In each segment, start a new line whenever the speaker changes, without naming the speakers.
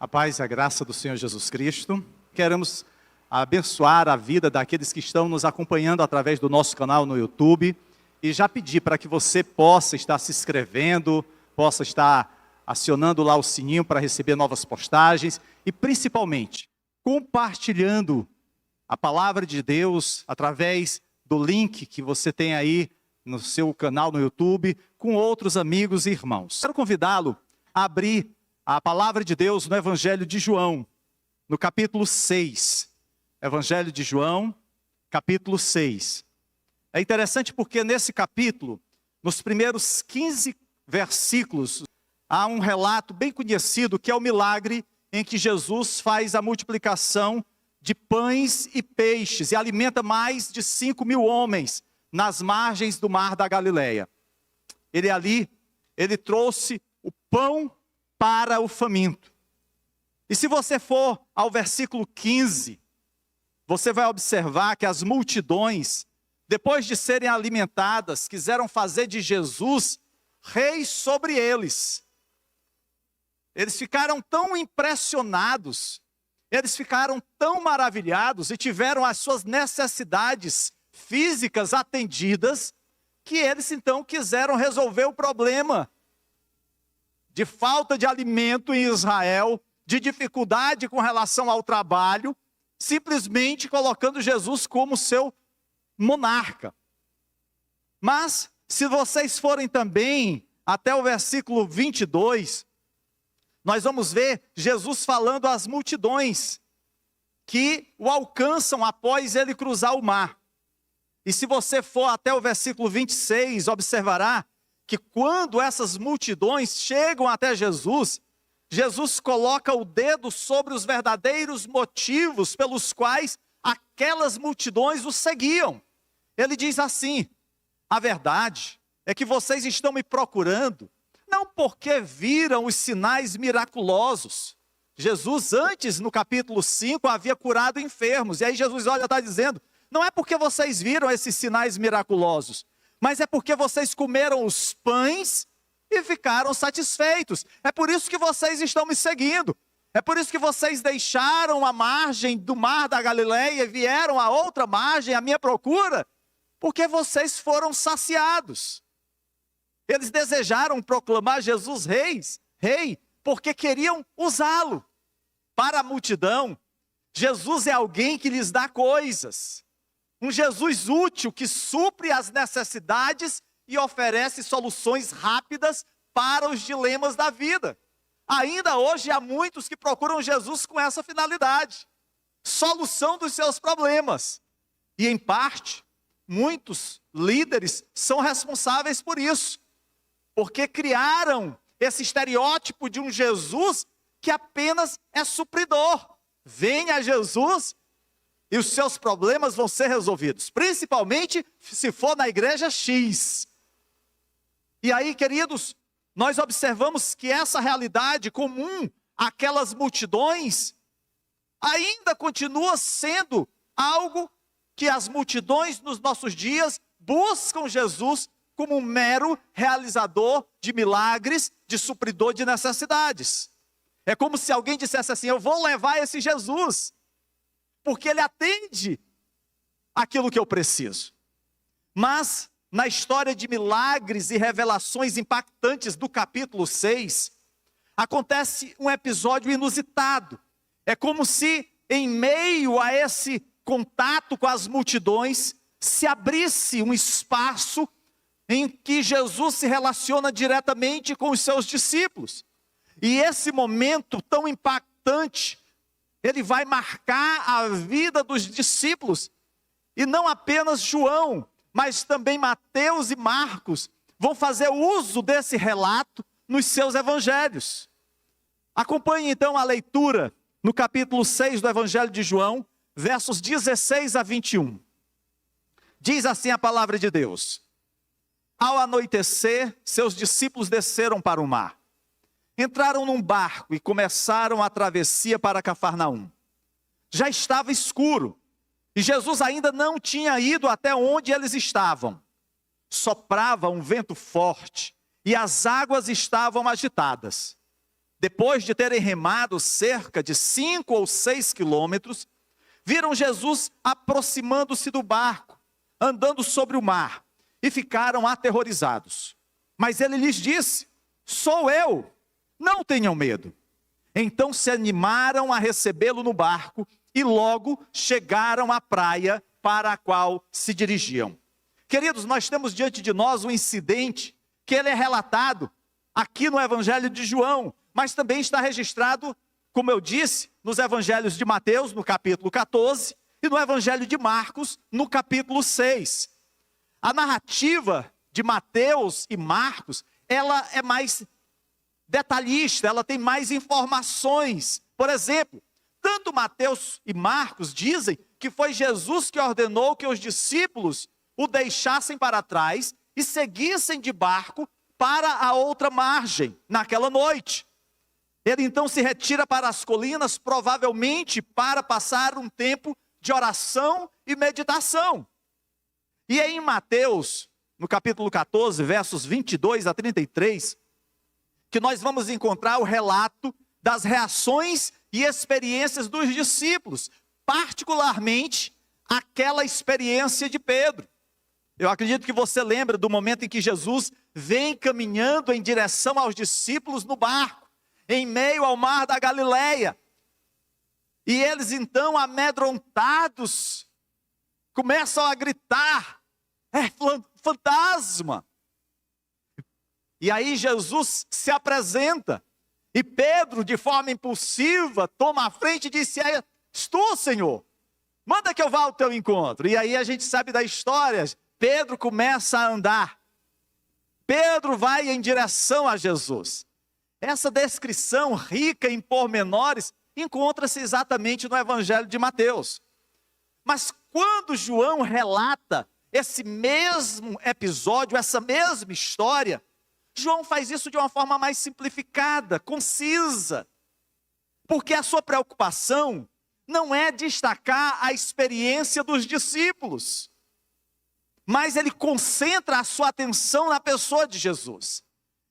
A paz e a graça do Senhor Jesus Cristo. Queremos abençoar a vida daqueles que estão nos acompanhando através do nosso canal no YouTube. E já pedir para que você possa estar se inscrevendo, possa estar acionando lá o sininho para receber novas postagens. E principalmente, compartilhando a palavra de Deus através do link que você tem aí no seu canal no YouTube, com outros amigos e irmãos. Quero convidá-lo a abrir a palavra de Deus no Evangelho de João, no capítulo 6. Evangelho de João, capítulo 6. É interessante porque nesse capítulo, nos primeiros 15 versículos, há um relato bem conhecido, que é o milagre em que Jesus faz a multiplicação de pães e peixes, e alimenta mais de 5.000 homens nas margens do mar da Galileia. Ele trouxe o pão para o faminto. E se você for ao versículo 15, você vai observar que as multidões, depois de serem alimentadas, quiseram fazer de Jesus rei sobre eles. Eles ficaram tão impressionados, eles ficaram tão maravilhados e tiveram as suas necessidades físicas atendidas, que eles então quiseram resolver o problema de falta de alimento em Israel, de dificuldade com relação ao trabalho, simplesmente colocando Jesus como seu monarca. Mas, se vocês forem também até o versículo 22, nós vamos ver Jesus falando às multidões que o alcançam após ele cruzar o mar. E se você for até o versículo 26, observará que quando essas multidões chegam até Jesus, Jesus coloca o dedo sobre os verdadeiros motivos pelos quais aquelas multidões o seguiam. Ele diz assim: a verdade é que vocês estão me procurando, não porque viram os sinais miraculosos. Jesus antes, no capítulo 5, havia curado enfermos. E aí Jesus está dizendo, não é porque vocês viram esses sinais miraculosos, mas é porque vocês comeram os pães e ficaram satisfeitos. É por isso que vocês estão me seguindo. É por isso que vocês deixaram a margem do mar da Galileia e vieram à outra margem à minha procura, porque vocês foram saciados. Eles desejaram proclamar Jesus rei, porque queriam usá-lo. Para a multidão, Jesus é alguém que lhes dá coisas. Um Jesus útil que supre as necessidades e oferece soluções rápidas para os dilemas da vida. Ainda hoje há muitos que procuram Jesus com essa finalidade. Solução dos seus problemas. E em parte, muitos líderes são responsáveis por isso. Porque criaram esse estereótipo de um Jesus que apenas é supridor. Venha a Jesus e os seus problemas vão ser resolvidos. Principalmente se for na igreja X. E aí, queridos, nós observamos que essa realidade comum àquelas multidões ainda continua sendo algo que as multidões nos nossos dias buscam Jesus como um mero realizador de milagres, de supridor de necessidades. É como se alguém dissesse assim, eu vou levar esse Jesus, porque ele atende aquilo que eu preciso. Mas, na história de milagres e revelações impactantes do capítulo 6, acontece um episódio inusitado. É como se, em meio a esse contato com as multidões, se abrisse um espaço em que Jesus se relaciona diretamente com os seus discípulos. E esse momento tão impactante, ele vai marcar a vida dos discípulos. E não apenas João, mas também Mateus e Marcos vão fazer uso desse relato nos seus evangelhos. Acompanhe então a leitura no capítulo 6 do Evangelho de João, versos 16 a 21. Diz assim a palavra de Deus: ao anoitecer, seus discípulos desceram para o mar. Entraram num barco e começaram a travessia para Cafarnaum. Já estava escuro e Jesus ainda não tinha ido até onde eles estavam. Soprava um vento forte e as águas estavam agitadas. depois de terem remado cerca de 5 ou 6 quilômetros, viram Jesus aproximando-se do barco, andando sobre o mar, e ficaram aterrorizados. Mas ele lhes disse: sou eu, não tenham medo. Então se animaram a recebê-lo no barco e logo chegaram à praia para a qual se dirigiam. Queridos, nós temos diante de nós um incidente que ele é relatado aqui no Evangelho de João, mas também está registrado, como eu disse, nos Evangelhos de Mateus, no capítulo 14, e no Evangelho de Marcos, no capítulo 6. A narrativa de Mateus e Marcos, ela é mais detalhista, ela tem mais informações. Por exemplo, tanto Mateus e Marcos dizem que foi Jesus que ordenou que os discípulos o deixassem para trás e seguissem de barco para a outra margem, naquela noite. Ele então se retira para as colinas, provavelmente para passar um tempo de oração e meditação. E aí em Mateus, no capítulo 14, versos 22 a 33, que nós vamos encontrar o relato das reações e experiências dos discípulos, particularmente aquela experiência de Pedro. Eu acredito que você lembra do momento em que Jesus vem caminhando em direção aos discípulos no barco, em meio ao mar da Galileia. E eles então, amedrontados, começam a gritar: é fantasma! E aí Jesus se apresenta, e Pedro, de forma impulsiva, toma a frente e diz: és tu, Senhor, manda que eu vá ao teu encontro. E aí a gente sabe da história, Pedro começa a andar, Pedro vai em direção a Jesus. Essa descrição rica em pormenores encontra-se exatamente no Evangelho de Mateus. Mas quando João relata esse mesmo episódio, essa mesma história, João faz isso de uma forma mais simplificada, concisa. Porque a sua preocupação não é destacar a experiência dos discípulos, mas ele concentra a sua atenção na pessoa de Jesus.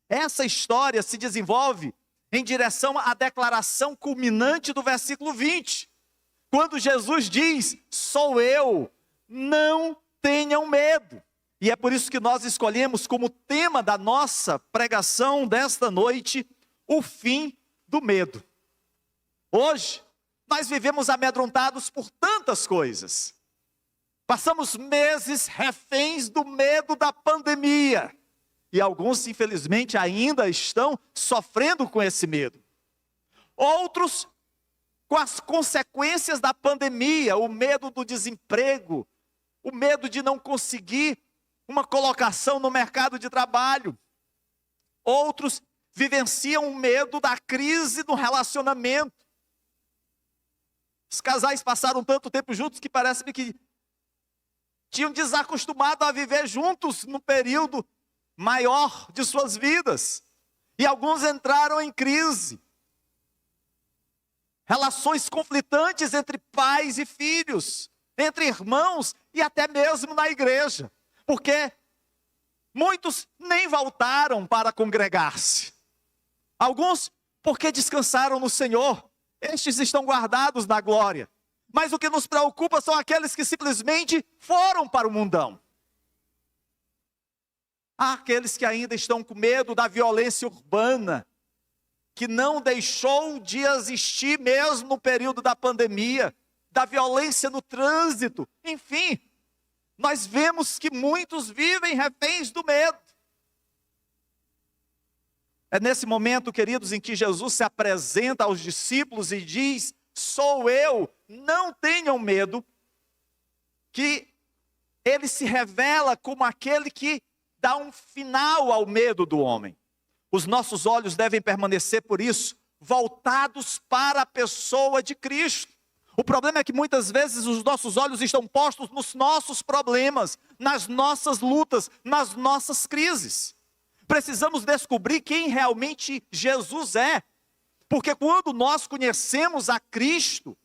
Essa história se desenvolve em direção à declaração culminante do versículo 20, quando Jesus diz: sou eu, não tenham medo. E é por isso que nós escolhemos como tema da nossa pregação desta noite o fim do medo. Hoje, nós vivemos amedrontados por tantas coisas. Passamos meses reféns do medo da pandemia. E alguns, infelizmente, ainda estão sofrendo com esse medo. Outros, com as consequências da pandemia, o medo do desemprego, o medo de não conseguir uma colocação no mercado de trabalho. Outros vivenciam o medo da crise no relacionamento. Os casais passaram tanto tempo juntos que parece-me que tinham desacostumado a viver juntos no período maior de suas vidas. E alguns entraram em crise. Relações conflitantes entre pais e filhos, entre irmãos e até mesmo na igreja. Porque muitos nem voltaram para congregar-se. Alguns porque descansaram no Senhor. Estes estão guardados na glória. Mas o que nos preocupa são aqueles que simplesmente foram para o mundão. Há aqueles que ainda estão com medo da violência urbana, que não deixou de existir mesmo no período da pandemia, da violência no trânsito, enfim. Nós vemos que muitos vivem reféns do medo. É nesse momento, queridos, em que Jesus se apresenta aos discípulos e diz: sou eu, não tenham medo, que ele se revela como aquele que dá um final ao medo do homem. Os nossos olhos devem permanecer, por isso, voltados para a pessoa de Cristo. O problema é que muitas vezes os nossos olhos estão postos nos nossos problemas, nas nossas lutas, nas nossas crises. Precisamos descobrir quem realmente Jesus é. Porque quando nós conhecemos a Cristo,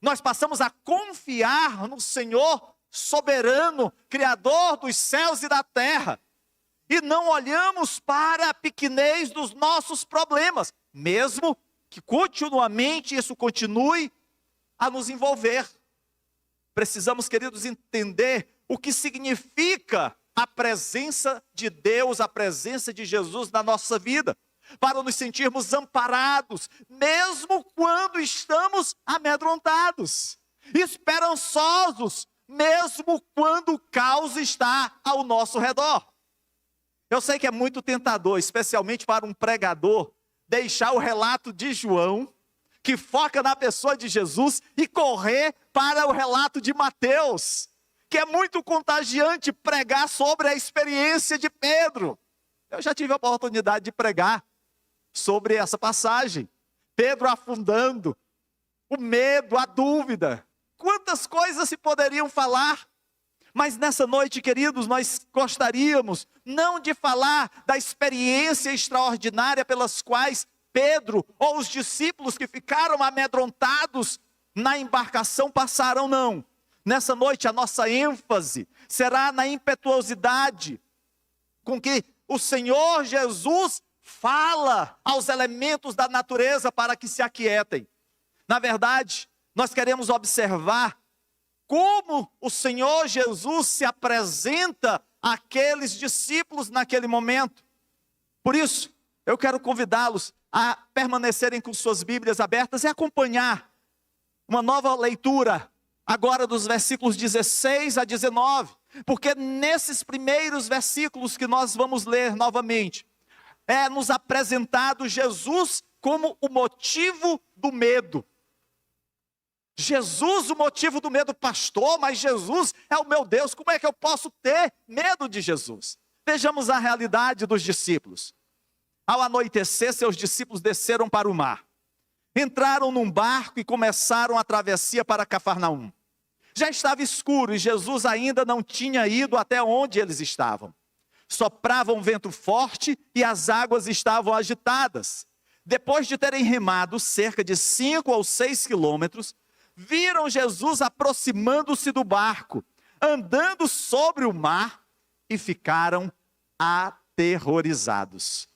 nós passamos a confiar no Senhor soberano, Criador dos céus e da terra. e não olhamos para a pequenez dos nossos problemas, mesmo que continuamente isso continue a nos envolver. Precisamos, queridos, entender o que significa a presença de Deus, a presença de Jesus na nossa vida, para nos sentirmos amparados, mesmo quando estamos amedrontados, esperançosos, mesmo quando o caos está ao nosso redor. Eu sei que é muito tentador, especialmente para um pregador, deixar o relato de João, que foca na pessoa de Jesus, e correr para o relato de Mateus, que é muito contagiante pregar sobre a experiência de Pedro. Eu já tive a oportunidade de pregar sobre essa passagem. Pedro afundando, o medo, a dúvida. Quantas coisas se poderiam falar? Mas nessa noite, queridos, nós gostaríamos não de falar da experiência extraordinária pelas quais Pedro ou os discípulos que ficaram amedrontados na embarcação passaram, não. Nessa noite a nossa ênfase será na impetuosidade com que o Senhor Jesus fala aos elementos da natureza para que se aquietem. Na verdade, nós queremos observar como o Senhor Jesus se apresenta àqueles discípulos naquele momento. Por isso, eu quero convidá-los a permanecerem com suas Bíblias abertas e acompanhar uma nova leitura, agora dos versículos 16 a 19, porque nesses primeiros versículos que nós vamos ler novamente, é nos apresentado Jesus como o motivo do medo. Jesus, o motivo do medo, pastor, mas Jesus é o meu Deus, como é que eu posso ter medo de Jesus? Vejamos a realidade dos discípulos. Ao anoitecer, seus discípulos desceram para o mar. Entraram num barco e começaram a travessia para Cafarnaum. Já estava escuro e Jesus ainda não tinha ido até onde eles estavam. Soprava um vento forte e as águas estavam agitadas. Depois de terem remado cerca de 5 ou 6 quilômetros, viram Jesus aproximando-se do barco, andando sobre o mar, e ficaram aterrorizados.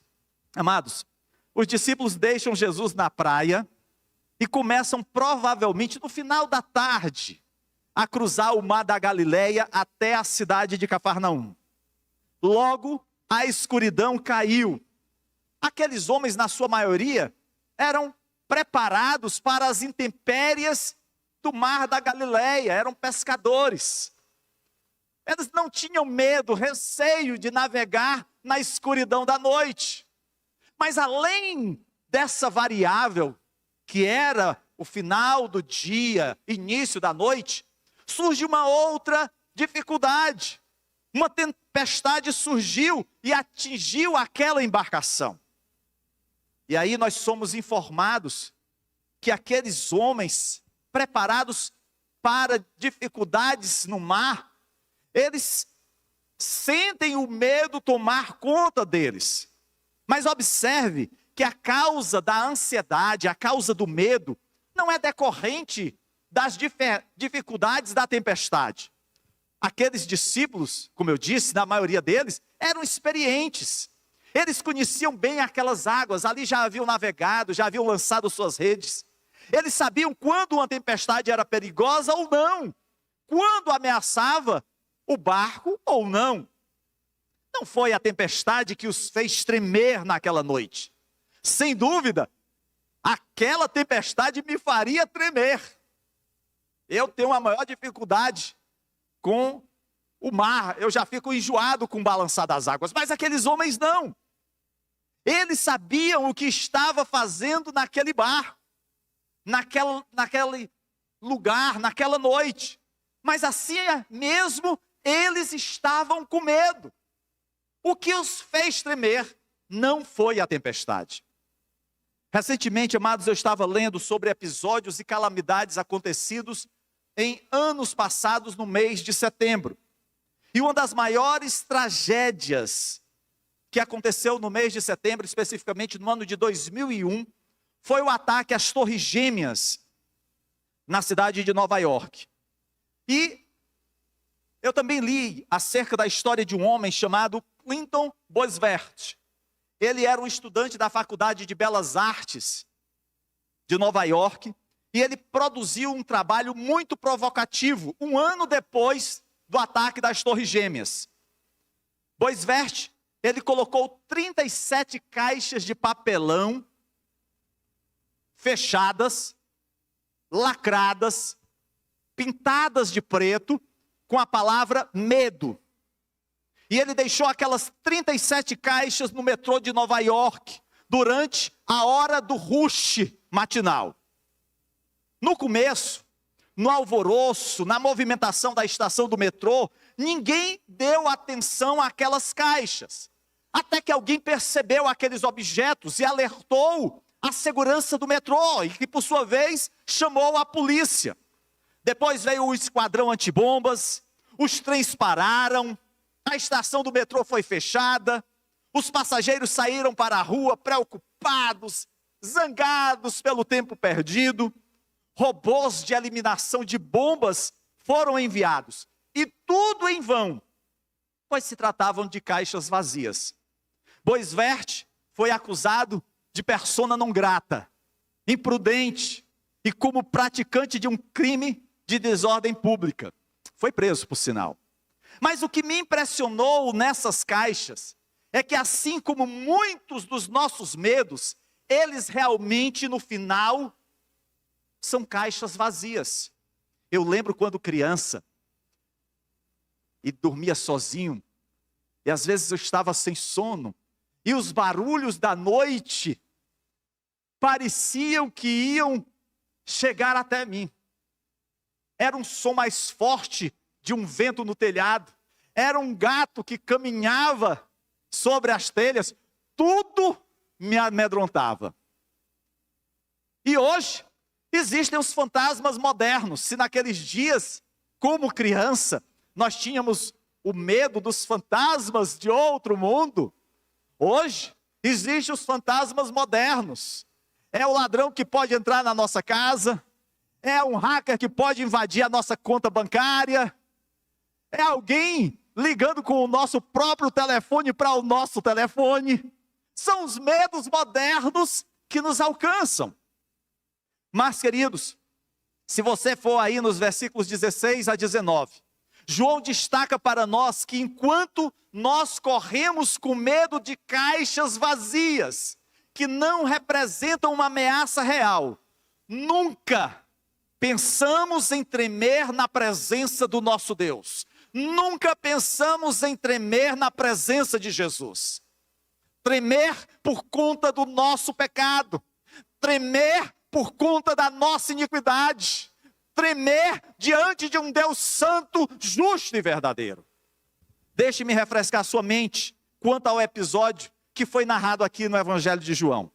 Amados, os discípulos deixam Jesus na praia e começam provavelmente no final da tarde a cruzar o mar da Galileia até a cidade de Cafarnaum. Logo, a escuridão caiu. Aqueles homens, na sua maioria, eram preparados para as intempéries do mar da Galileia, eram pescadores. Eles não tinham medo, receio de navegar na escuridão da noite. Mas além dessa variável, que era o final do dia, início da noite, surge uma outra dificuldade. Uma tempestade surgiu e atingiu aquela embarcação. E aí nós somos informados que aqueles homens preparados para dificuldades no mar, eles sentem o medo tomar conta deles. Mas observe que a causa da ansiedade, a causa do medo, não é decorrente das dificuldades da tempestade. Aqueles discípulos, como eu disse, na maioria deles, eram experientes. Eles conheciam bem aquelas águas, ali já haviam navegado, já haviam lançado suas redes. Eles sabiam quando uma tempestade era perigosa ou não, quando ameaçava o barco ou não. Não foi a tempestade que os fez tremer naquela noite. Sem dúvida, aquela tempestade me faria tremer. Eu tenho uma maior dificuldade com o mar, eu já fico enjoado com o balançar das águas, mas aqueles homens não. Eles sabiam o que estava fazendo naquele barco, naquele lugar, naquela noite. Mas assim mesmo, eles estavam com medo. O que os fez tremer não foi a tempestade. Recentemente, amados, eu estava lendo sobre episódios e calamidades acontecidos em anos passados no mês de setembro. E uma das maiores tragédias que aconteceu no mês de setembro, especificamente no ano de 2001, foi o ataque às Torres Gêmeas, na cidade de Nova York. E eu também li acerca da história de um homem chamado Clinton Bosworth. Ele era um estudante da Faculdade de Belas Artes de Nova York, e ele produziu um trabalho muito provocativo, um ano depois do ataque das Torres Gêmeas. Bosworth, ele colocou 37 caixas de papelão fechadas, lacradas, pintadas de preto, com a palavra medo. E ele deixou aquelas 37 caixas no metrô de Nova York, durante a hora do rush matinal. No começo, no alvoroço, na movimentação da estação do metrô, ninguém deu atenção àquelas caixas. Até que alguém percebeu aqueles objetos e alertou a segurança do metrô, e que por sua vez chamou a polícia. Depois veio o esquadrão antibombas, os trens pararam, a estação do metrô foi fechada, os passageiros saíram para a rua preocupados, zangados pelo tempo perdido. Robôs de eliminação de bombas foram enviados, e tudo em vão, pois se tratavam de caixas vazias. Bosworth foi acusado de persona non grata, imprudente e como praticante de um crime de desordem pública. Foi preso, por sinal. Mas o que me impressionou nessas caixas é que, assim como muitos dos nossos medos, eles realmente no final são caixas vazias. Eu lembro quando criança e dormia sozinho, e às vezes eu estava sem sono, e os barulhos da noite pareciam que iam chegar até mim. Era um som mais forte de um vento no telhado, era um gato que caminhava sobre as telhas, tudo me amedrontava. E hoje, existem os fantasmas modernos. Se naqueles dias, como criança, nós tínhamos o medo dos fantasmas de outro mundo, hoje, existem os fantasmas modernos. É o ladrão que pode entrar na nossa casa, é um hacker que pode invadir a nossa conta bancária, é alguém ligando com o nosso próprio telefone para o nosso telefone. São os medos modernos que nos alcançam. Mas, queridos, se você for aí nos versículos 16 a 19, João destaca para nós que enquanto nós corremos com medo de caixas vazias, que não representam uma ameaça real, nunca pensamos em tremer na presença do nosso Deus. Nunca pensamos em tremer na presença de Jesus. Tremer por conta do nosso pecado. Tremer por conta da nossa iniquidade. Tremer diante de um Deus santo, justo e verdadeiro. Deixe-me refrescar sua mente quanto ao episódio que foi narrado aqui no Evangelho de João.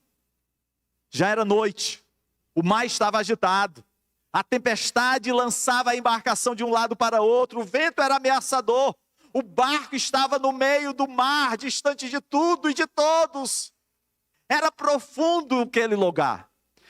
Já era noite, o mar estava agitado, a tempestade lançava a embarcação de um lado para outro, o vento era ameaçador, o barco estava no meio do mar, distante de tudo e de todos. Era profundo aquele lugar.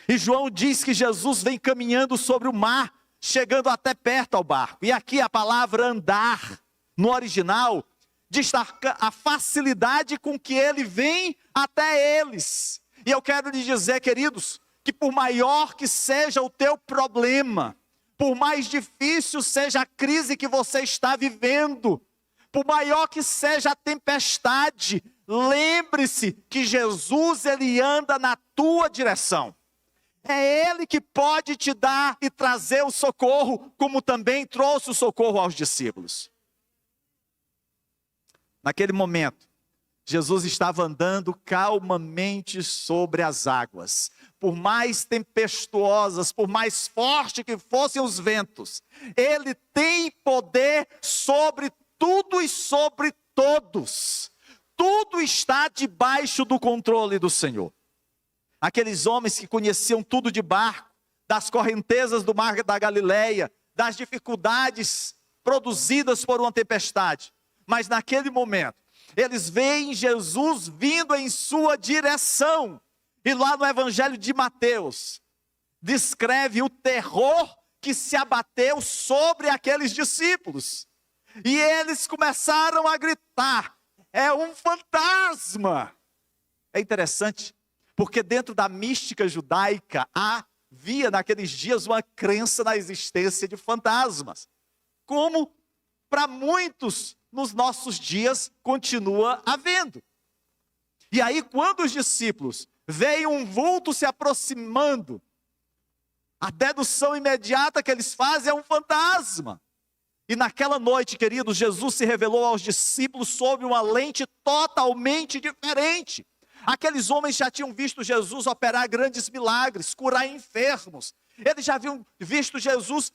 E João diz que Jesus vem caminhando sobre o mar, chegando até perto ao barco. E aqui a palavra andar, no original, destaca a facilidade com que ele vem até eles. E eu quero lhe dizer, queridos, que por maior que seja o teu problema, por mais difícil seja a crise que você está vivendo, por maior que seja a tempestade, lembre-se que Jesus, ele anda na tua direção. É Ele que pode te dar e trazer o socorro, como também trouxe o socorro aos discípulos. Naquele momento, Jesus estava andando calmamente sobre as águas. Por mais tempestuosas, por mais forte que fossem os ventos, Ele tem poder sobre tudo e sobre todos. Tudo está debaixo do controle do Senhor. Aqueles homens que conheciam tudo de barco, das correntezas do mar da Galileia, das dificuldades produzidas por uma tempestade. Mas naquele momento, eles veem Jesus vindo em sua direção. E lá no Evangelho de Mateus, descreve o terror que se abateu sobre aqueles discípulos. E eles começaram a gritar: é um fantasma. É interessante, porque dentro da mística judaica havia naqueles dias uma crença na existência de fantasmas, como para muitos nos nossos dias continua havendo. E aí, quando os discípulos veem um vulto se aproximando, a dedução imediata que eles fazem é um fantasma. E naquela noite, queridos, Jesus se revelou aos discípulos sob uma lente totalmente diferente. Aqueles homens já tinham visto Jesus operar grandes milagres, curar enfermos. Eles já haviam visto Jesus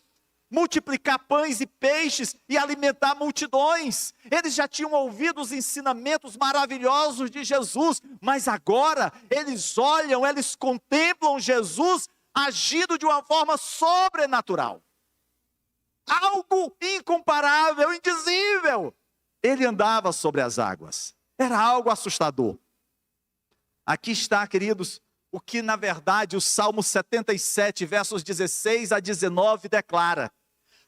multiplicar pães e peixes e alimentar multidões. Eles já tinham ouvido os ensinamentos maravilhosos de Jesus, mas agora eles olham, eles contemplam Jesus agindo de uma forma sobrenatural. Algo incomparável, indizível. Ele andava sobre as águas. Era algo assustador. Aqui está, queridos, o que na verdade o Salmo 77, versos 16 a 19 declara.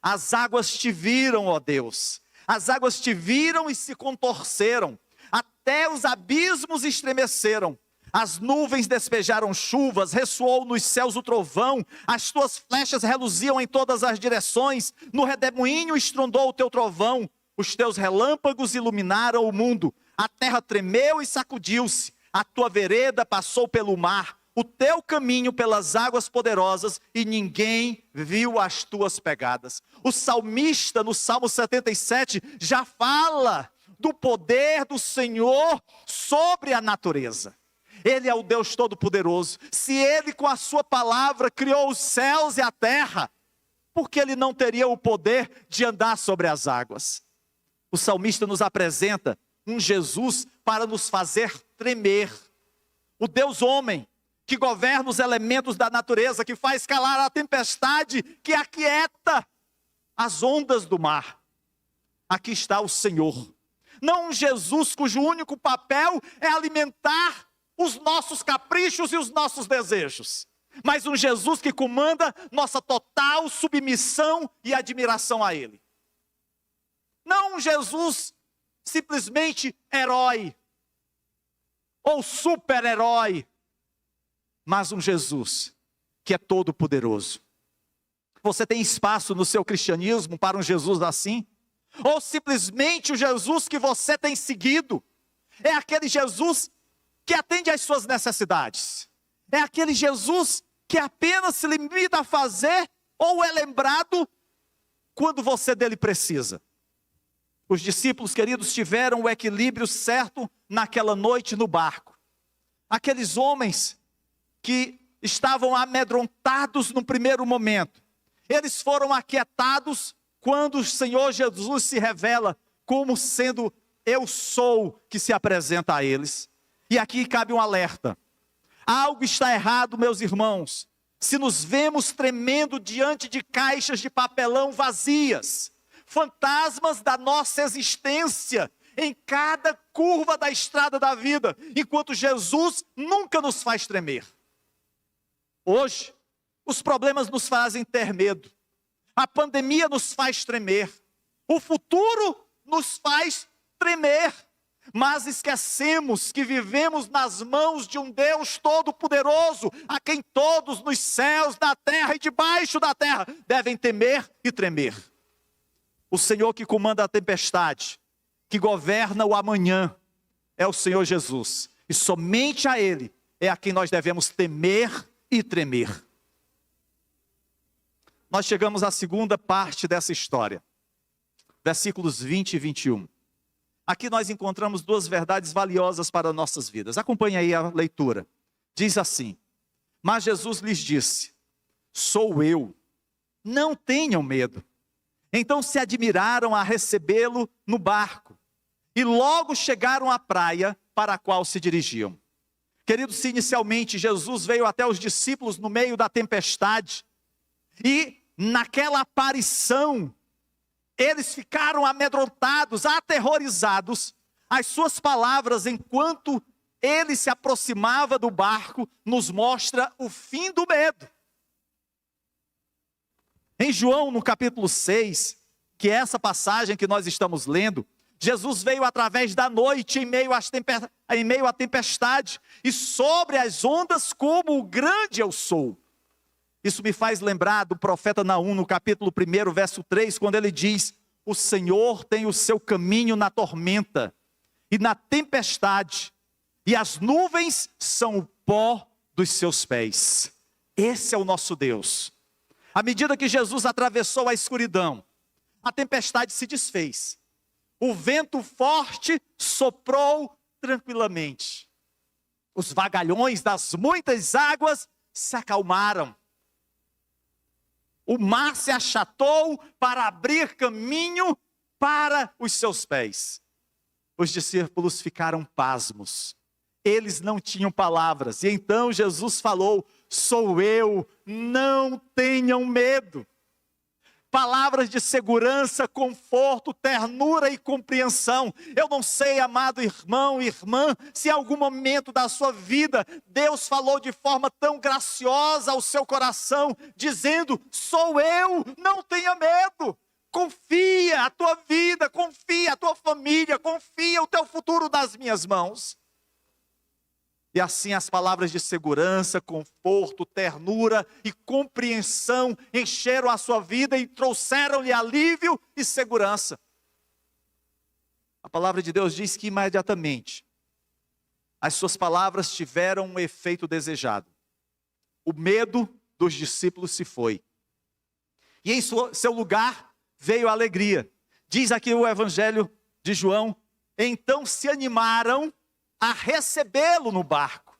As águas te viram, ó Deus. As águas te viram e se contorceram. Até os abismos estremeceram. As nuvens despejaram chuvas, ressoou nos céus o trovão, as tuas flechas reluziam em todas as direções, no redemoinho estrondou o teu trovão, os teus relâmpagos iluminaram o mundo, a terra tremeu e sacudiu-se, a tua vereda passou pelo mar, o teu caminho pelas águas poderosas, e ninguém viu as tuas pegadas. O salmista, no Salmo 77, já fala do poder do Senhor sobre a natureza. Ele é o Deus Todo-Poderoso. Se Ele com a sua palavra criou os céus e a terra, por que Ele não teria o poder de andar sobre as águas? O salmista nos apresenta um Jesus para nos fazer tremer. O Deus homem, que governa os elementos da natureza, que faz calar a tempestade, que aquieta as ondas do mar. Aqui está o Senhor. Não um Jesus cujo único papel é alimentar os nossos caprichos e os nossos desejos, mas um Jesus que comanda nossa total submissão e admiração a Ele. Não um Jesus simplesmente herói, ou super-herói, mas um Jesus que é todo poderoso. Você tem espaço no seu cristianismo para um Jesus assim? Ou simplesmente o Jesus que você tem seguido é aquele Jesus que atende às suas necessidades? É aquele Jesus que apenas se limita a fazer ou é lembrado quando você dele precisa? Os discípulos, queridos, tiveram o equilíbrio certo naquela noite no barco. Aqueles homens que estavam amedrontados no primeiro momento, eles foram aquietados quando o Senhor Jesus se revela como sendo eu sou que se apresenta a eles. E aqui cabe um alerta. Algo está errado, meus irmãos, se nos vemos tremendo diante de caixas de papelão vazias, fantasmas da nossa existência, em cada curva da estrada da vida, enquanto Jesus nunca nos faz tremer. Hoje, os problemas nos fazem ter medo, a pandemia nos faz tremer, o futuro nos faz tremer, mas esquecemos que vivemos nas mãos de um Deus Todo-Poderoso, a quem todos nos céus, na terra e debaixo da terra devem temer e tremer. O Senhor que comanda a tempestade, que governa o amanhã, é o Senhor Jesus. E somente a Ele é a quem nós devemos temer e tremer. Nós chegamos à segunda parte dessa história. Versículos 20 e 21. Aqui nós encontramos duas verdades valiosas para nossas vidas. Acompanhe aí a leitura. Diz assim: mas Jesus lhes disse, sou eu, não tenham medo. Então se admiraram a recebê-lo no barco, e logo chegaram à praia para a qual se dirigiam. Queridos, se inicialmente Jesus veio até os discípulos no meio da tempestade, e naquela aparição, eles ficaram amedrontados, aterrorizados. As suas palavras, enquanto ele se aproximava do barco, nos mostra o fim do medo. Em João, no capítulo 6, que é essa passagem que nós estamos lendo, Jesus veio através da noite, em meio à tempestade, e sobre as ondas como o grande eu sou. Isso me faz lembrar do profeta Naum, no capítulo 1, verso 3, quando ele diz: o Senhor tem o seu caminho na tormenta e na tempestade, e as nuvens são o pó dos seus pés. Esse é o nosso Deus. À medida que Jesus atravessou a escuridão, a tempestade se desfez. O vento forte soprou tranquilamente. Os vagalhões das muitas águas se acalmaram. O mar se achatou para abrir caminho para os seus pés. Os discípulos ficaram pasmos. Eles não tinham palavras. E então Jesus falou: sou eu, não tenham medo. Palavras de segurança, conforto, ternura e compreensão. Eu não sei, amado irmão e irmã, se em algum momento da sua vida Deus falou de forma tão graciosa ao seu coração, dizendo: sou eu, não tenha medo. Confia a tua vida, confia a tua família, confia o teu futuro nas minhas mãos. E assim as palavras de segurança, conforto, ternura e compreensão encheram a sua vida e trouxeram-lhe alívio e segurança. A palavra de Deus diz que imediatamente as suas palavras tiveram um efeito desejado. O medo dos discípulos se foi. E em seu lugar veio a alegria. Diz aqui o Evangelho de João: então se animaram a recebê-lo no barco.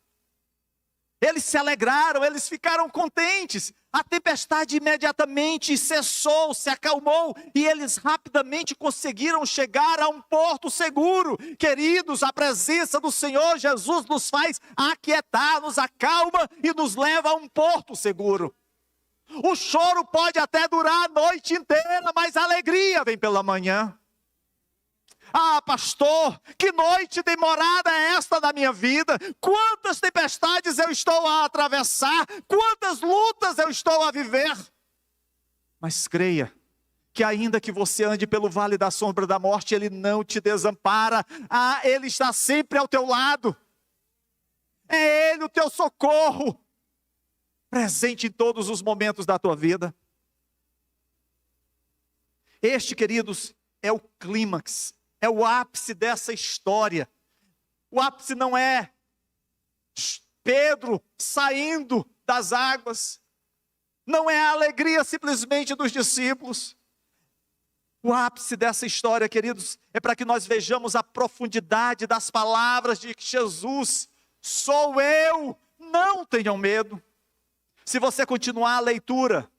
Eles se alegraram, eles ficaram contentes. A tempestade imediatamente cessou, se acalmou, e eles rapidamente conseguiram chegar a um porto seguro. Queridos, a presença do Senhor Jesus nos faz aquietar, nos acalma e nos leva a um porto seguro. O choro pode até durar a noite inteira, mas a alegria vem pela manhã. Ah, pastor, que noite demorada é esta da minha vida? Quantas tempestades eu estou a atravessar? Quantas lutas eu estou a viver? Mas creia que ainda que você ande pelo vale da sombra da morte, Ele não te desampara. Ah, Ele está sempre ao teu lado. É Ele o teu socorro, presente em todos os momentos da tua vida. Este, queridos, é o clímax. É o ápice dessa história. O ápice não é Pedro saindo das águas. Não é a alegria simplesmente dos discípulos. O ápice dessa história, queridos, é para que nós vejamos a profundidade das palavras de Jesus. Sou eu, não tenham medo. Se você continuar a leitura,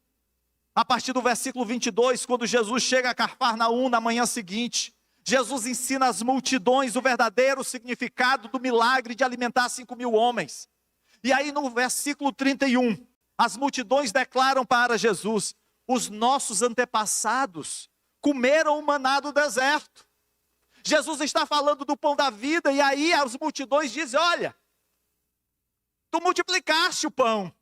a partir do versículo 22, quando Jesus chega a Cafarnaum na manhã seguinte, Jesus ensina às multidões o verdadeiro significado do milagre de alimentar 5.000 homens. E aí no versículo 31, as multidões declaram para Jesus: os nossos antepassados comeram o maná do deserto. Jesus está falando do pão da vida, e aí as multidões dizem: olha, tu multiplicaste o pão,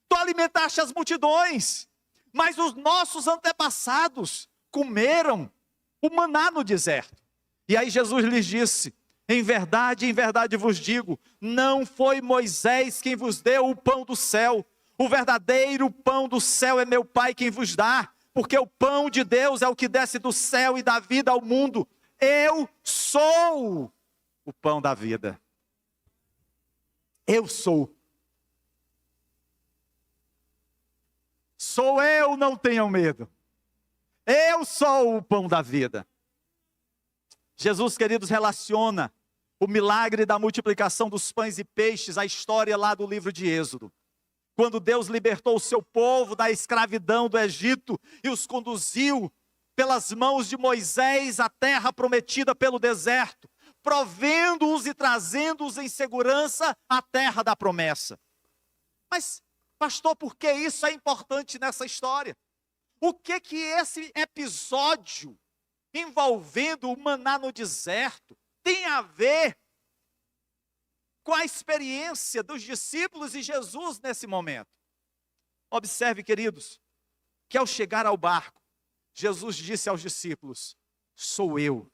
tu alimentaste as multidões, mas os nossos antepassados comeram o maná no deserto. E aí Jesus lhes disse: em verdade vos digo, não foi Moisés quem vos deu o pão do céu. O verdadeiro pão do céu é meu Pai quem vos dá, porque o pão de Deus é o que desce do céu e dá vida ao mundo. Eu sou o pão da vida. Eu sou. Sou eu, não tenham medo. Eu sou o pão da vida. Jesus, queridos, relaciona o milagre da multiplicação dos pães e peixes à história lá do livro de Êxodo. Quando Deus libertou o seu povo da escravidão do Egito e os conduziu pelas mãos de Moisés à terra prometida pelo deserto, provendo-os e trazendo-os em segurança à terra da promessa. Mas, pastor, por que isso é importante nessa história? O que esse episódio envolvendo o maná no deserto tem a ver com a experiência dos discípulos e Jesus nesse momento? Observe, queridos, que ao chegar ao barco, Jesus disse aos discípulos: sou eu,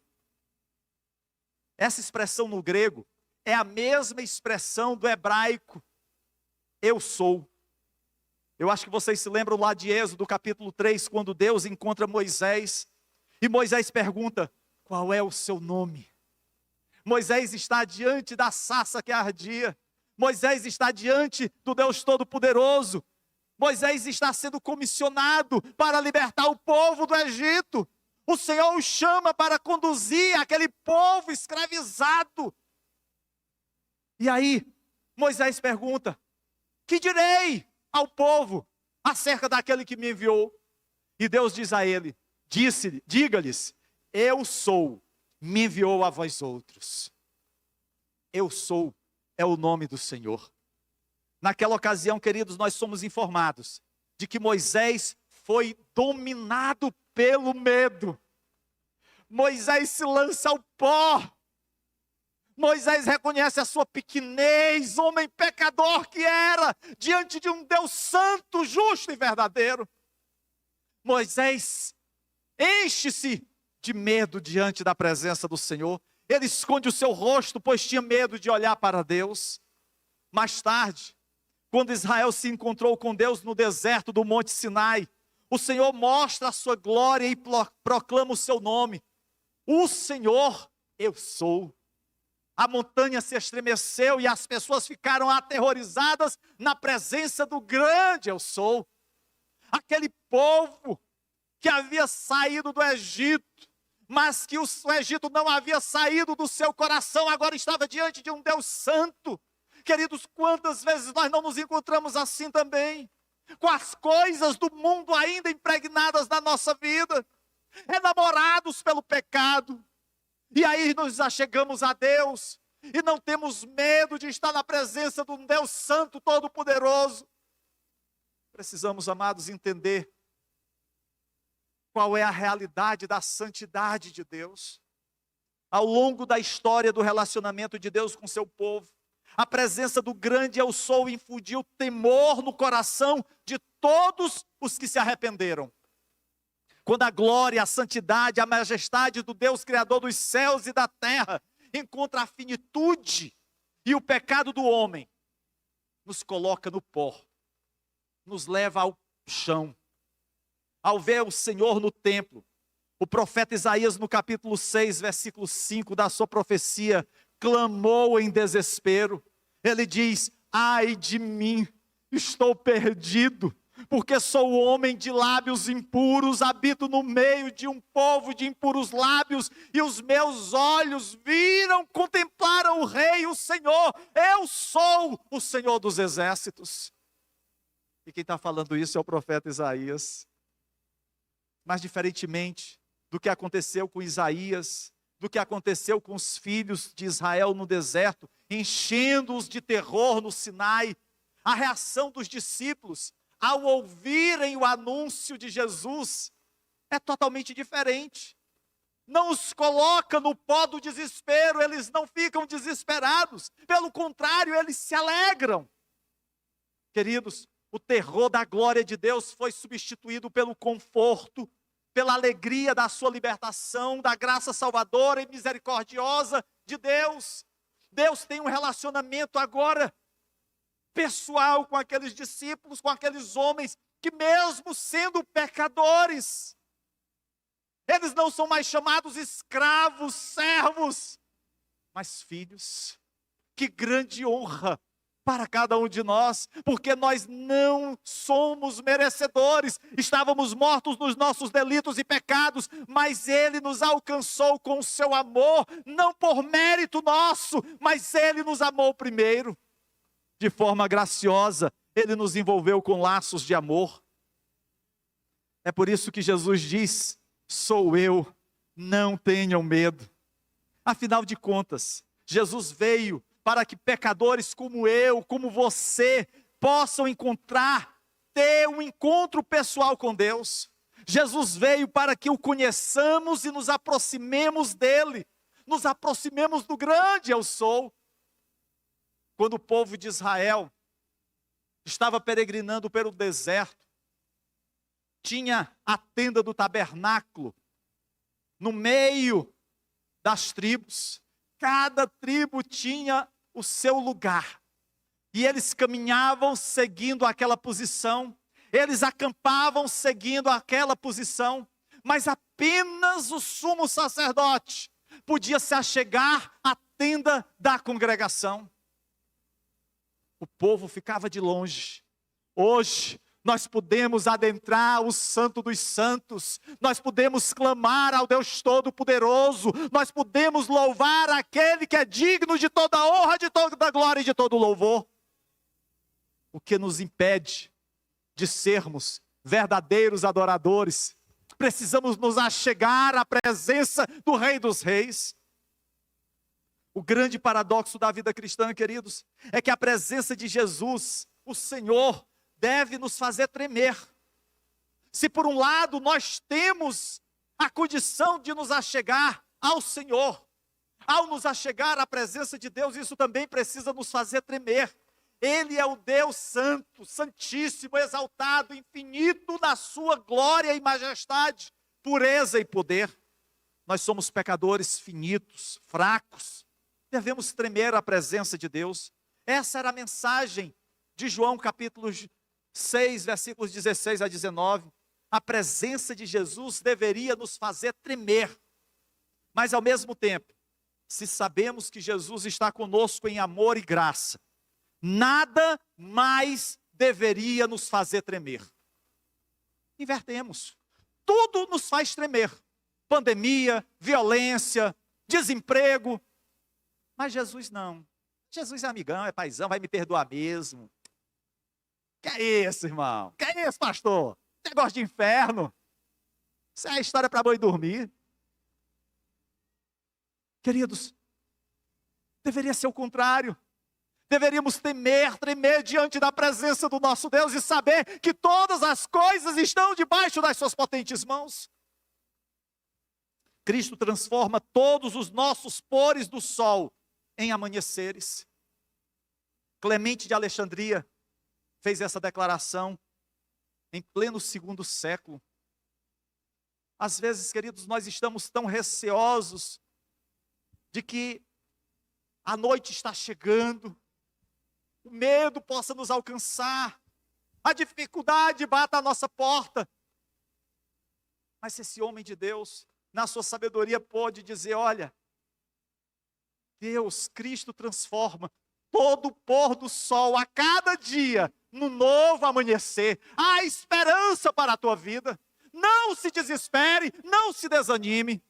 Essa expressão no grego é a mesma expressão do hebraico, eu sou. Eu acho que vocês se lembram lá de Êxodo, capítulo 3, quando Deus encontra Moisés, e Moisés pergunta, qual é o seu nome? Moisés está diante da sarça que ardia, Moisés está diante do Deus Todo-Poderoso, Moisés está sendo comissionado para libertar o povo do Egito. O Senhor o chama para conduzir aquele povo escravizado. E aí, Moisés pergunta, que direi ao povo acerca daquele que me enviou? E Deus diz a ele, diga-lhes, eu sou, me enviou a vós outros. Eu sou, é o nome do Senhor. Naquela ocasião, queridos, nós somos informados de que Moisés foi dominado pelo medo. Moisés se lança ao pó. Moisés reconhece a sua pequenez, homem pecador que era, diante de um Deus santo, justo e verdadeiro. Moisés enche-se de medo diante da presença do Senhor. Ele esconde o seu rosto, pois tinha medo de olhar para Deus. Mais tarde, quando Israel se encontrou com Deus no deserto do Monte Sinai, o Senhor mostra a sua glória e proclama o seu nome. O Senhor, eu sou. A montanha se estremeceu e as pessoas ficaram aterrorizadas na presença do grande eu sou. Aquele povo que havia saído do Egito, mas que o Egito não havia saído do seu coração, agora estava diante de um Deus santo. Queridos, quantas vezes nós não nos encontramos assim também, com as coisas do mundo ainda impregnadas na nossa vida, enamorados pelo pecado, e aí nós achegamos a Deus, e não temos medo de estar na presença de um Deus Santo, Todo-Poderoso. Precisamos, amados, entender qual é a realidade da santidade de Deus. Ao longo da história do relacionamento de Deus com seu povo, a presença do grande eu sou infundiu temor no coração de todos os que se arrependeram. Quando a glória, a santidade, a majestade do Deus Criador dos céus e da terra encontra a finitude e o pecado do homem, nos coloca no pó, nos leva ao chão. Ao ver o Senhor no templo, o profeta Isaías no capítulo 6, versículo 5 da sua profecia, clamou em desespero. Ele diz, ai de mim, estou perdido, porque sou homem de lábios impuros, habito no meio de um povo de impuros lábios, e os meus olhos viram, contemplaram o Rei, o Senhor. Eu sou o Senhor dos exércitos. E quem está falando isso é o profeta Isaías. Mas diferentemente do que aconteceu com Isaías, do que aconteceu com os filhos de Israel no deserto, enchendo-os de terror no Sinai, a reação dos discípulos ao ouvirem o anúncio de Jesus é totalmente diferente. Não os coloca no pó do desespero, eles não ficam desesperados, pelo contrário, eles se alegram. Queridos, o terror da glória de Deus foi substituído pelo conforto, pela alegria da sua libertação, da graça salvadora e misericordiosa de Deus. Deus tem um relacionamento agora pessoal com aqueles discípulos, com aqueles homens que mesmo sendo pecadores, eles não são mais chamados escravos, servos, mas filhos. Que grande honra para cada um de nós, porque nós não somos merecedores, estávamos mortos nos nossos delitos e pecados, mas Ele nos alcançou com o seu amor, não por mérito nosso, mas Ele nos amou primeiro, de forma graciosa, Ele nos envolveu com laços de amor. É por isso que Jesus diz, sou eu, não tenham medo. Afinal de contas, Jesus veio para que pecadores como eu, como você, possam ter um encontro pessoal com Deus. Jesus veio para que o conheçamos e nos aproximemos dele, nos aproximemos do grande eu sou. Quando o povo de Israel estava peregrinando pelo deserto, tinha a tenda do tabernáculo no meio das tribos, Cada tribo tinha o seu lugar. E eles caminhavam seguindo aquela posição. Eles acampavam seguindo aquela posição. Mas apenas o sumo sacerdote podia se achegar à tenda da congregação. O povo ficava de longe. Hoje, nós podemos adentrar o Santo dos Santos, nós podemos clamar ao Deus Todo-Poderoso, nós podemos louvar aquele que é digno de toda honra, de toda glória e de todo louvor. O que nos impede de sermos verdadeiros adoradores? Precisamos nos achegar à presença do Rei dos Reis. O grande paradoxo da vida cristã, queridos, é que a presença de Jesus, o Senhor, deve nos fazer tremer. Se por um lado nós temos a condição de nos achegar ao Senhor, ao nos achegar à presença de Deus, isso também precisa nos fazer tremer. Ele é o Deus santo, santíssimo, exaltado, infinito na sua glória e majestade, pureza e poder. Nós somos pecadores finitos, fracos, devemos tremer à presença de Deus. Essa era a mensagem de João capítulo 6, versículos 16 a 19, a presença de Jesus deveria nos fazer tremer, mas ao mesmo tempo, se sabemos que Jesus está conosco em amor e graça, nada mais deveria nos fazer tremer. Invertemos, tudo nos faz tremer, pandemia, violência, desemprego, mas Jesus não. Jesus é amigão, é paizão, vai me perdoar mesmo. Que é isso, irmão? Que é isso, pastor? Negócio de inferno. Isso é a história para boi dormir. Queridos, deveria ser o contrário. Deveríamos tremer diante da presença do nosso Deus e saber que todas as coisas estão debaixo das suas potentes mãos. Cristo transforma todos os nossos pores do sol em amanheceres. Clemente de Alexandria fez essa declaração em pleno segundo século. Às vezes, queridos, nós estamos tão receosos de que a noite está chegando, o medo possa nos alcançar, a dificuldade bata à nossa porta. Mas se esse homem de Deus, na sua sabedoria, pode dizer, olha, Deus, Cristo transforma todo o pôr do sol a cada dia no novo amanhecer. Há esperança para a tua vida. Não se desespere, não se desanime.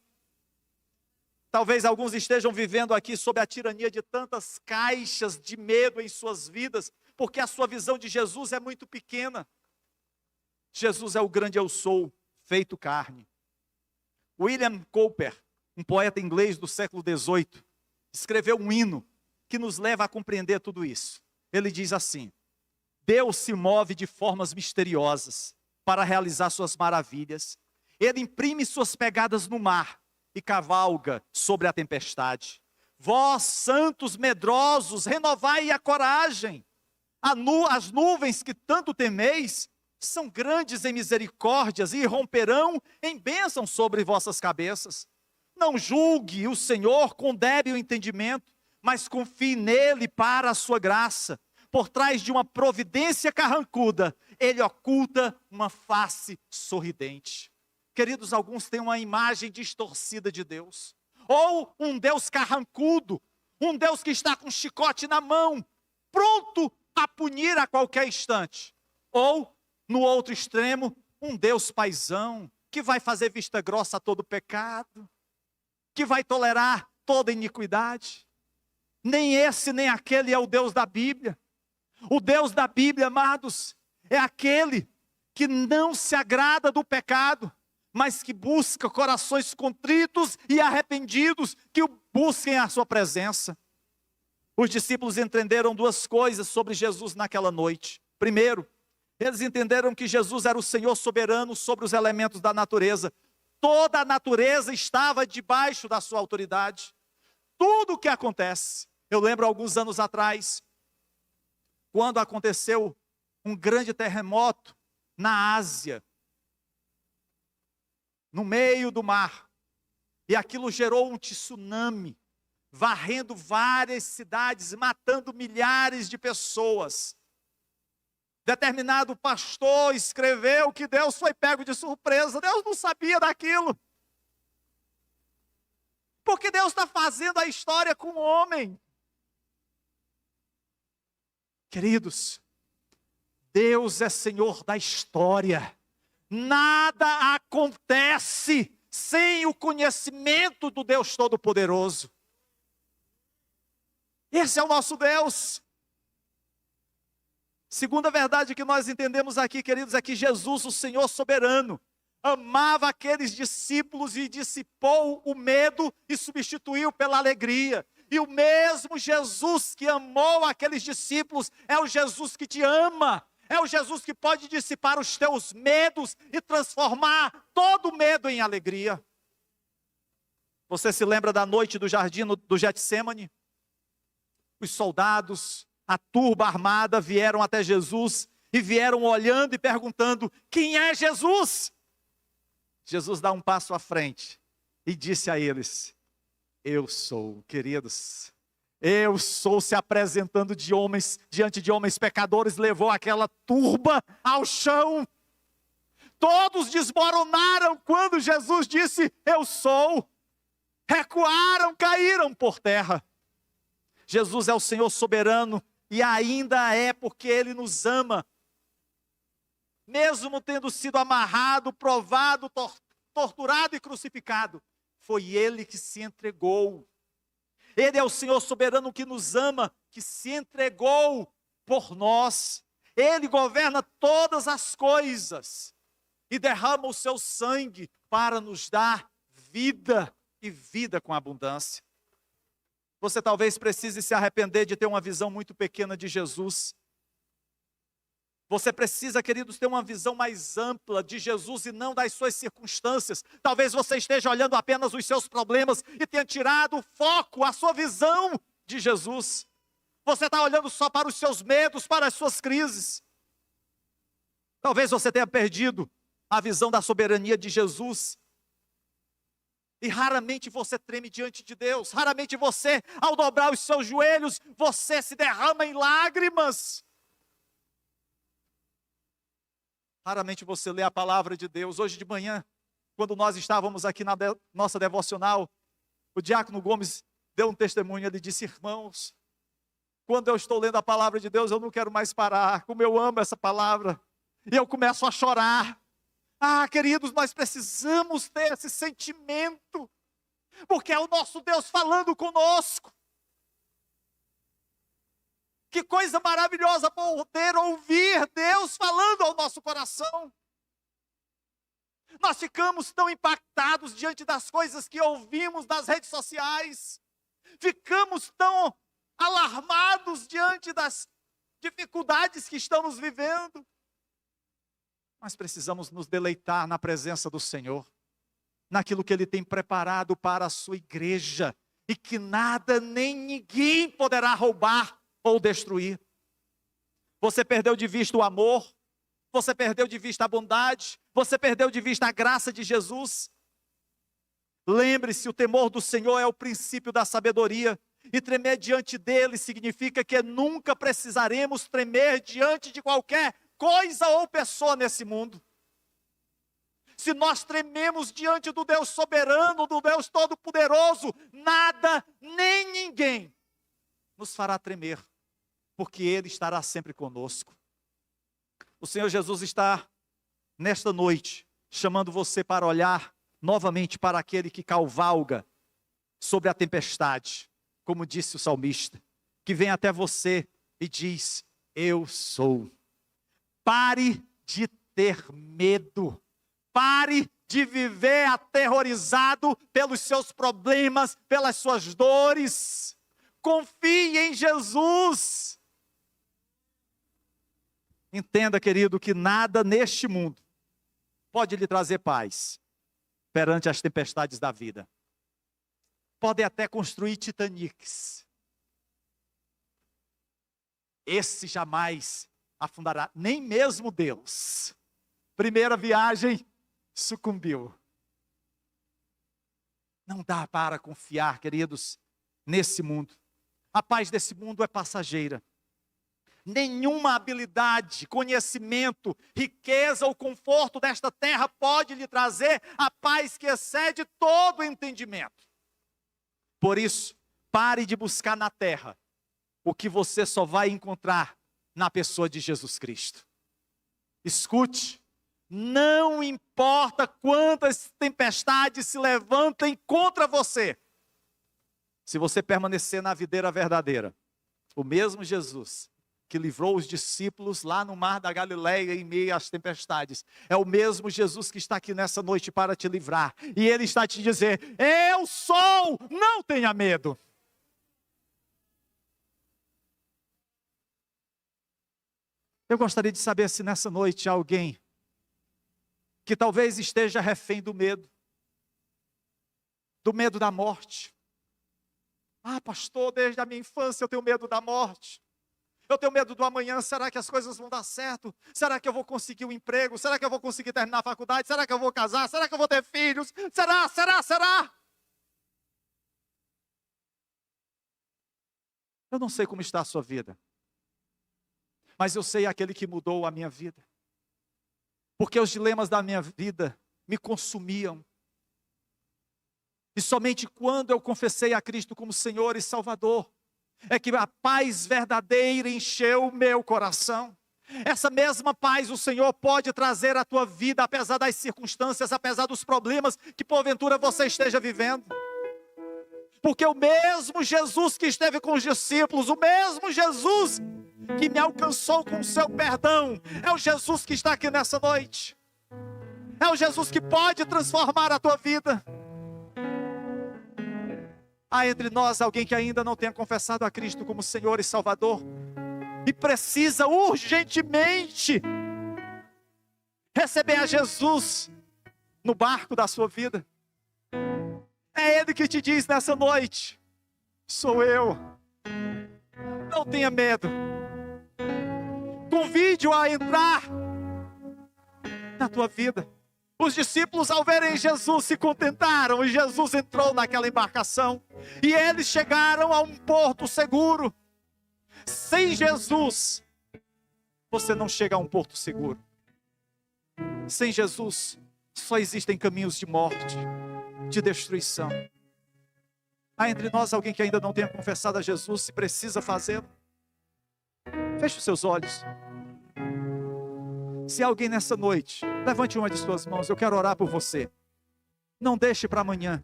Talvez alguns estejam vivendo aqui sob a tirania de tantas caixas de medo em suas vidas, porque a sua visão de Jesus é muito pequena. Jesus é o grande eu sou, feito carne. William Cowper, um poeta inglês do século XVIII, escreveu um hino que nos leva a compreender tudo isso. Ele diz assim: Deus se move de formas misteriosas para realizar suas maravilhas. Ele imprime suas pegadas no mar e cavalga sobre a tempestade. Vós, santos medrosos, renovai a coragem. As nuvens que tanto temeis são grandes em misericórdias e romperão em bênção sobre vossas cabeças. Não julgue o Senhor com débil entendimento, mas confie nele para a sua graça. Por trás de uma providência carrancuda, ele oculta uma face sorridente. Queridos, alguns têm uma imagem distorcida de Deus. Ou um Deus carrancudo, um Deus que está com um chicote na mão, pronto a punir a qualquer instante. Ou, no outro extremo, um Deus paizão, que vai fazer vista grossa a todo pecado, que vai tolerar toda iniquidade. Nem esse, nem aquele é o Deus da Bíblia. O Deus da Bíblia, amados, é aquele que não se agrada do pecado, mas que busca corações contritos e arrependidos, que busquem a sua presença. Os discípulos entenderam duas coisas sobre Jesus naquela noite. Primeiro, eles entenderam que Jesus era o Senhor soberano sobre os elementos da natureza. Toda a natureza estava debaixo da sua autoridade. Tudo o que acontece. Eu lembro alguns anos atrás, quando aconteceu um grande terremoto na Ásia, no meio do mar, e aquilo gerou um tsunami, varrendo várias cidades, matando milhares de pessoas. Determinado pastor escreveu que Deus foi pego de surpresa. Deus não sabia daquilo. Porque Deus está fazendo a história com o homem. Queridos, Deus é Senhor da história. Nada acontece sem o conhecimento do Deus Todo-Poderoso. Esse é o nosso Deus. Segunda verdade que nós entendemos aqui, queridos, é que Jesus, o Senhor soberano, amava aqueles discípulos e dissipou o medo e substituiu pela alegria. E o mesmo Jesus que amou aqueles discípulos é o Jesus que te ama. É o Jesus que pode dissipar os teus medos e transformar todo medo em alegria. Você se lembra da noite do jardim do Getsêmani? Os soldados, a turba armada vieram até Jesus e vieram olhando e perguntando: quem é Jesus? Jesus dá um passo à frente e disse a eles: eu sou, queridos. Eu sou, se apresentando diante de homens pecadores, levou aquela turba ao chão. Todos desmoronaram quando Jesus disse: eu sou. Recuaram, caíram por terra. Jesus é o Senhor soberano e ainda é porque Ele nos ama. Mesmo tendo sido amarrado, provado, torturado e crucificado, foi Ele que se entregou. Ele é o Senhor soberano que nos ama, que se entregou por nós. Ele governa todas as coisas e derrama o seu sangue para nos dar vida e vida com abundância. Você talvez precise se arrepender de ter uma visão muito pequena de Jesus. Você precisa, queridos, ter uma visão mais ampla de Jesus e não das suas circunstâncias. Talvez você esteja olhando apenas os seus problemas e tenha tirado o foco, a sua visão de Jesus. Você está olhando só para os seus medos, para as suas crises. Talvez você tenha perdido a visão da soberania de Jesus. E raramente você treme diante de Deus. Raramente você, ao dobrar os seus joelhos, você se derrama em lágrimas. Raramente você lê a palavra de Deus. Hoje de manhã, quando nós estávamos aqui na nossa devocional, o diácono Gomes deu um testemunho. Ele disse: irmãos, quando eu estou lendo a palavra de Deus, eu não quero mais parar. Como eu amo essa palavra. E eu começo a chorar. Ah, queridos, nós precisamos ter esse sentimento, porque é o nosso Deus falando conosco. Que coisa maravilhosa poder ouvir Deus falando ao nosso coração. Nós ficamos tão impactados diante das coisas que ouvimos nas redes sociais. Ficamos tão alarmados diante das dificuldades que estamos vivendo. Mas precisamos nos deleitar na presença do Senhor, naquilo que Ele tem preparado para a sua igreja, e que nada nem ninguém poderá roubar ou destruir. Você perdeu de vista o amor, você perdeu de vista a bondade, você perdeu de vista a graça de Jesus. Lembre-se, o temor do Senhor é o princípio da sabedoria, e tremer diante dele significa que nunca precisaremos tremer diante de qualquer coisa ou pessoa nesse mundo. Se nós trememos diante do Deus soberano, do Deus todo-poderoso, nada nem ninguém nos fará tremer, porque Ele estará sempre conosco. O Senhor Jesus está, nesta noite, chamando você para olhar novamente para aquele que cavalga sobre a tempestade, como disse o salmista, que vem até você e diz: eu sou. Pare de ter medo. Pare de viver aterrorizado pelos seus problemas, pelas suas dores. Confie em Jesus. Entenda, querido, que nada neste mundo pode lhe trazer paz perante as tempestades da vida. Pode até construir Titanics. Esse jamais afundará, nem mesmo Deus. Primeira viagem, sucumbiu. Não dá para confiar, queridos, nesse mundo. A paz desse mundo é passageira. Nenhuma habilidade, conhecimento, riqueza ou conforto desta terra pode lhe trazer a paz que excede todo o entendimento. Por isso, pare de buscar na terra o que você só vai encontrar na pessoa de Jesus Cristo. Escute, não importa quantas tempestades se levantem contra você, se você permanecer na videira verdadeira, o mesmo Jesus que livrou os discípulos lá no mar da Galileia em meio às tempestades, é o mesmo Jesus que está aqui nessa noite para te livrar, e Ele está te dizer: eu sou, não tenha medo. Eu gostaria de saber se nessa noite há alguém que talvez esteja refém do medo da morte. Ah, pastor, desde a minha infância eu tenho medo da morte. Eu tenho medo do amanhã. Será que as coisas vão dar certo? Será que eu vou conseguir um emprego? Será que eu vou conseguir terminar a faculdade? Será que eu vou casar? Será que eu vou ter filhos? Será? Eu não sei como está a sua vida, mas eu sei aquele que mudou a minha vida. Porque os dilemas da minha vida me consumiam. E somente quando eu confessei a Cristo como Senhor e Salvador, é que a paz verdadeira encheu o meu coração. Essa mesma paz o Senhor pode trazer à tua vida, apesar das circunstâncias, apesar dos problemas que porventura você esteja vivendo. Porque o mesmo Jesus que esteve com os discípulos, o mesmo Jesus que me alcançou com o seu perdão, é o Jesus que está aqui nessa noite. É o Jesus que pode transformar a tua vida. Há entre nós alguém que ainda não tenha confessado a Cristo como Senhor e Salvador e precisa urgentemente receber a Jesus no barco da sua vida. É Ele que te diz nessa noite: sou eu. Não tenha medo. Convide-o a entrar na tua vida. Os discípulos, ao verem Jesus, se contentaram, e Jesus entrou naquela embarcação, e eles chegaram a um porto seguro. Sem Jesus, você não chega a um porto seguro. Sem Jesus, só existem caminhos de morte, de destruição. Há entre nós alguém que ainda não tenha confessado a Jesus, se precisa fazê-lo. Feche os seus olhos. Se há alguém nessa noite, levante uma de suas mãos, eu quero orar por você. Não deixe para amanhã.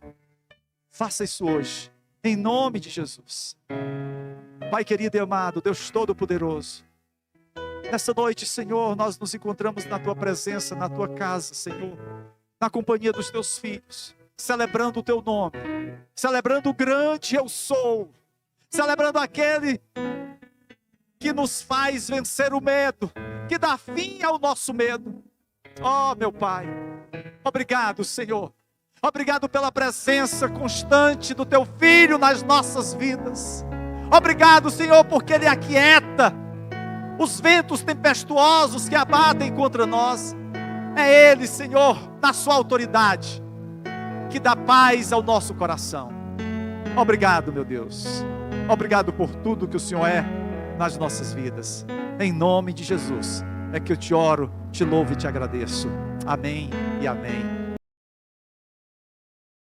Faça isso hoje, em nome de Jesus. Pai querido e amado, Deus Todo-Poderoso, nessa noite, Senhor, nós nos encontramos na Tua presença, na Tua casa, Senhor, na companhia dos Teus filhos, celebrando o Teu nome, celebrando o grande eu sou, celebrando aquele que nos faz vencer o medo, que dá fim ao nosso medo. Oh, meu Pai, obrigado, Senhor. Obrigado pela presença constante do Teu Filho nas nossas vidas. Obrigado, Senhor, porque Ele aquieta os ventos tempestuosos que abatem contra nós. É Ele, Senhor, na Sua autoridade, que dá paz ao nosso coração. Obrigado, meu Deus. Obrigado por tudo que o Senhor é nas nossas vidas. Em nome de Jesus é que eu te oro, te louvo e te agradeço. Amém e amém.